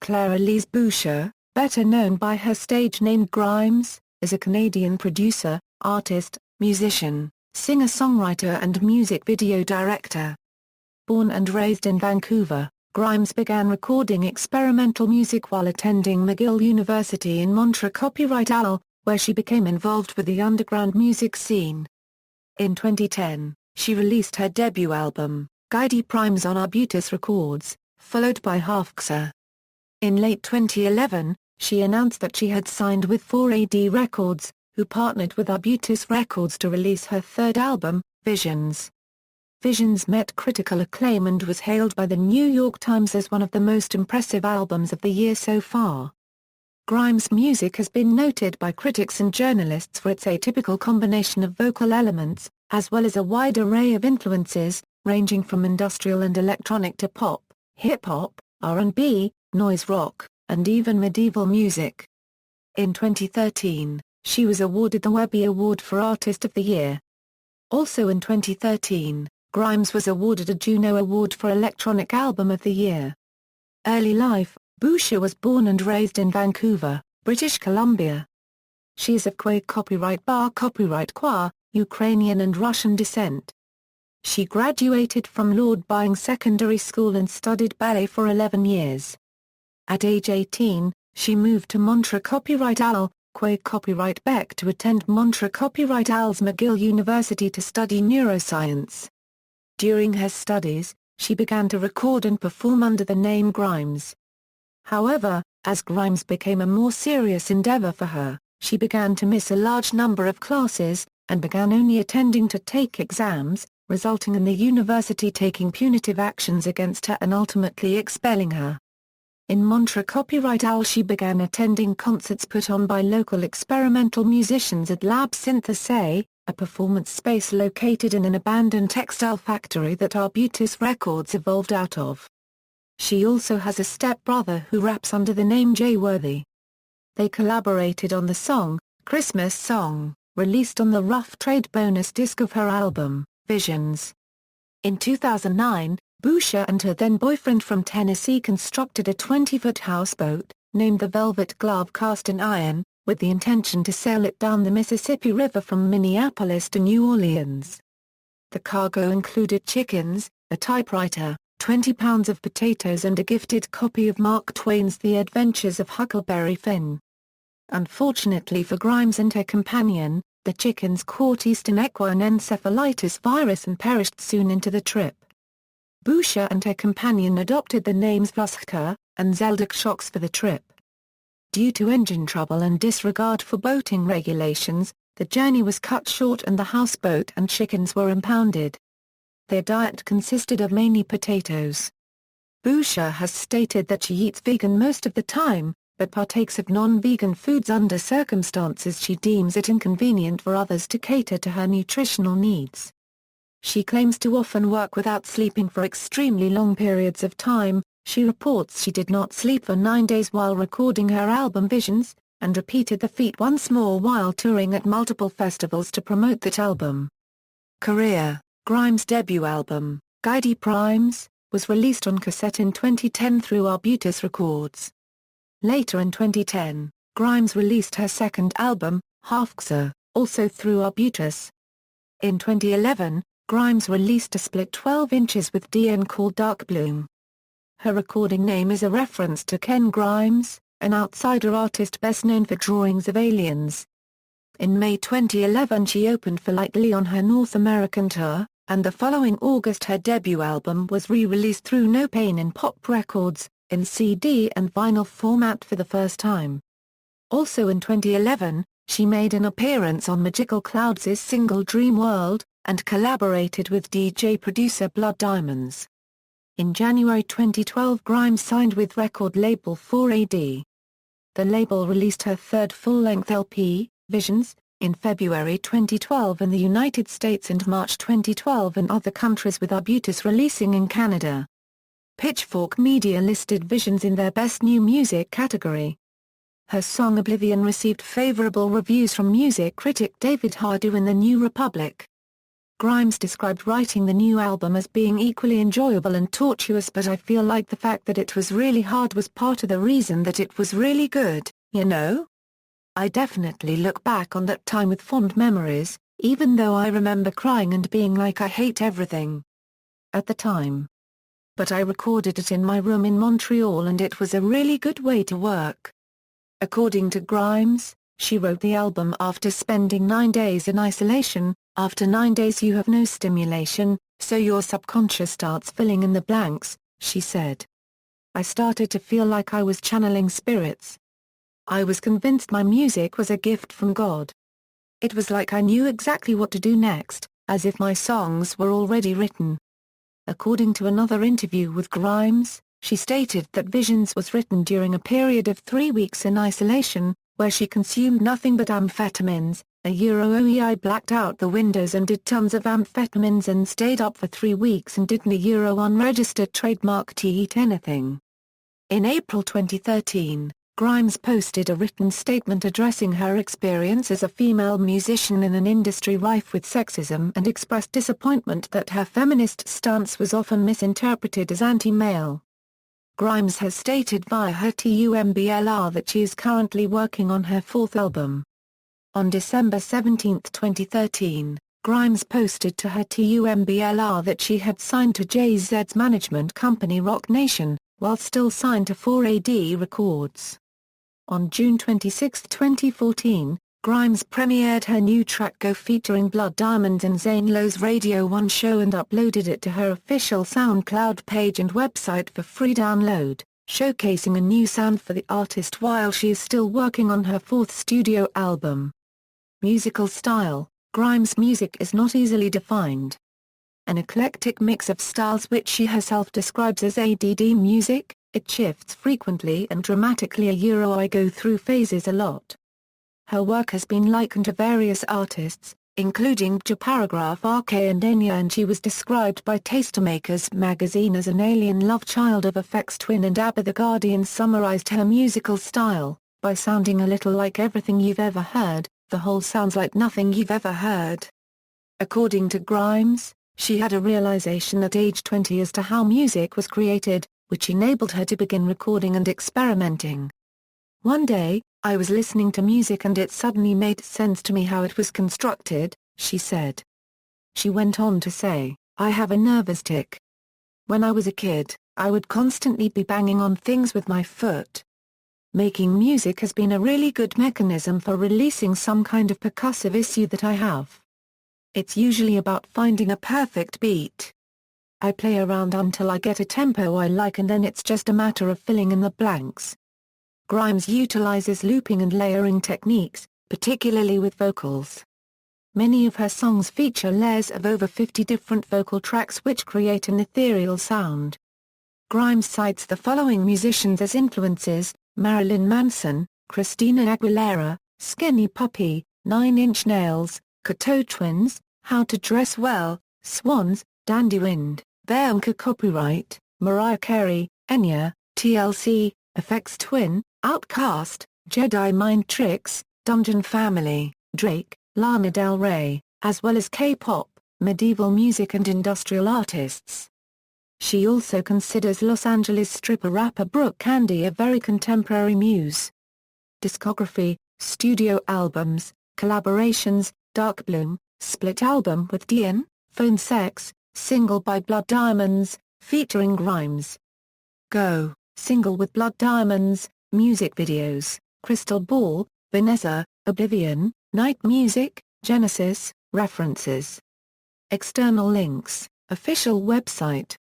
Claire Elise Boucher, better known by her stage name Grimes, is a Canadian producer, artist, musician, singer-songwriter and music video director. Born and raised in Vancouver, Grimes began recording experimental music while attending McGill University in Montréal, where she became involved with the underground music scene. In 2010, she released her debut album, Geidi Primes on Arbutus Records, followed by Halfaxa. In late 2011, she announced that she had signed with 4AD Records, who partnered with Arbutus Records to release her third album, Visions. Visions met critical acclaim and was hailed by the New York Times as one of the most impressive albums of the year so far. Grimes' music has been noted by critics and journalists for its atypical combination of vocal elements, as well as a wide array of influences, ranging from industrial and electronic to pop, hip-hop, R&B, noise rock, and even medieval music. In 2013, she was awarded the Webby Award for Artist of the Year. Also in 2013, Grimes was awarded a Juno Award for Electronic Album of the Year. Early life: Boucher was born and raised in Vancouver, British Columbia. She is of Kwa Ukrainian and Russian descent. She graduated from Lord Byng Secondary School and studied ballet for 11 years. At age 18, she moved to Montréal, Quebec to attend Montréal's McGill University to study neuroscience. During her studies, she began to record and perform under the name Grimes. However, as Grimes became a more serious endeavor for her, she began to miss a large number of classes, and began only attending to take exams, resulting in the university taking punitive actions against her and ultimately expelling her. In Montréal she began attending concerts put on by local experimental musicians at Lab Synthesay, a performance space located in an abandoned textile factory that Arbutus Records evolved out of. She also has a stepbrother who raps under the name Jay Worthy. They collaborated on the song, Christmas Song, released on the Rough Trade bonus disc of her album, Visions. In 2009, Boucher and her then-boyfriend from Tennessee constructed a 20-foot houseboat, named the Velvet Glove cast in iron, with the intention to sail it down the Mississippi River from Minneapolis to New Orleans. The cargo included chickens, a typewriter, 20 pounds of potatoes and a gifted copy of Mark Twain's The Adventures of Huckleberry Finn. Unfortunately for Grimes and her companion, the chickens caught Eastern equine encephalitis virus and perished soon into the trip. Boucher and her companion adopted the names Vaska and Zelda Shocks for the trip. Due to engine trouble and disregard for boating regulations, the journey was cut short and the houseboat and chickens were impounded. Their diet consisted of mainly potatoes. Boucher has stated that she eats vegan most of the time, but partakes of non-vegan foods under circumstances she deems it inconvenient for others to cater to her nutritional needs. She claims to often work without sleeping for extremely long periods of time. She reports she did not sleep for 9 days while recording her album Visions, and repeated the feat once more while touring at multiple festivals to promote that album. Career: Grimes' debut album, Geidi Primes, was released on cassette in 2010 through Arbutus Records. Later in 2010, Grimes released her second album, Halfaxa, also through Arbutus. In 2011, Grimes released a split 12 inches with DN called Dark Bloom. Her recording name is a reference to Ken Grimes, an outsider artist best known for drawings of aliens. In May 2011 she opened for Lightly on her North American tour, and the following August her debut album was re-released through No Pain in Pop Records, in CD and vinyl format for the first time. Also in 2011, she made an appearance on Magical Clouds' single Dream World, and collaborated with DJ-producer Blood Diamonds. In January 2012 Grimes signed with record label 4AD. The label released her third full-length LP, Visions, in February 2012 in the United States and March 2012 in other countries, with Arbutus releasing in Canada. Pitchfork Media listed Visions in their Best New Music category. Her song Oblivion received favorable reviews from music critic David Hardow in the New Republic. Grimes described writing the new album as being equally enjoyable and tortuous, but I feel like the fact that it was really hard was part of the reason that it was really good, you know? I definitely look back on that time with fond memories, even though I remember crying and being like I hate everything at the time. But I recorded it in my room in Montreal and it was a really good way to work. According to Grimes, she wrote the album after spending 9 days in isolation. After 9 days you have no stimulation, so your subconscious starts filling in the blanks, she said. I started to feel like I was channeling spirits. I was convinced my music was a gift from God. It was like I knew exactly what to do next, as if my songs were already written. According to another interview with Grimes, she stated that Visions was written during a period of 3 weeks in isolation, where she consumed nothing but amphetamines. I blacked out the windows and did tons of amphetamines and stayed up for 3 weeks and didn't unregistered trademark to eat anything. In April 2013, Grimes posted a written statement addressing her experience as a female musician in an industry rife with sexism and expressed disappointment that her feminist stance was often misinterpreted as anti-male. Grimes has stated via her Tumblr that she is currently working on her 4th album. On December 17, 2013, Grimes posted to her Tumblr that she had signed to Jay-Z's management company Roc Nation, while still signed to 4AD Records. On June 26, 2014, Grimes premiered her new track Go featuring Blood Diamonds in Zane Lowe's Radio 1 show and uploaded it to her official SoundCloud page and website for free download, showcasing a new sound for the artist while she is still working on her 4th studio album. Musical style: Grimes' music is not easily defined. An eclectic mix of styles which she herself describes as ADD music, it shifts frequently and dramatically. I go through phases a lot. Her work has been likened to various artists, including Paragraph RK and Enya, and she was described by Tastemakers magazine as an alien love child of Aphex Twin, and ABBA The Guardian summarized her musical style by sounding a little like everything you've ever heard. The whole sounds like nothing you've ever heard. According to Grimes, she had a realization at age 20 as to how music was created, which enabled her to begin recording and experimenting. One day, I was listening to music and it suddenly made sense to me how it was constructed, she said. She went on to say, I have a nervous tic. When I was a kid, I would constantly be banging on things with my foot. Making music has been a really good mechanism for releasing some kind of percussive issue that I have. It's usually about finding a perfect beat. I play around until I get a tempo I like and then it's just a matter of filling in the blanks. Grimes utilizes looping and layering techniques, particularly with vocals. Many of her songs feature layers of over 50 different vocal tracks which create an ethereal sound. Grimes cites the following musicians as influences: Marilyn Manson, Christina Aguilera, Skinny Puppy, 9 Inch Nails, Coteau Twins, How to Dress Well, Swans, Dandy Wind, Bianca Copyright, Mariah Carey, Enya, TLC, Aphex Twin, Outkast, Jedi Mind Tricks, Dungeon Family, Drake, Lana Del Rey, as well as K-pop, medieval music and industrial artists. She also considers Los Angeles stripper rapper Brooke Candy a very contemporary muse. Discography: studio albums, collaborations, Dark Bloom, split album with Dion, Phone Sex, single by Blood Diamonds, featuring Grimes. Go, single with Blood Diamonds, music videos, Crystal Ball, Vanessa, Oblivion, Night Music, Genesis, references. External links, official website.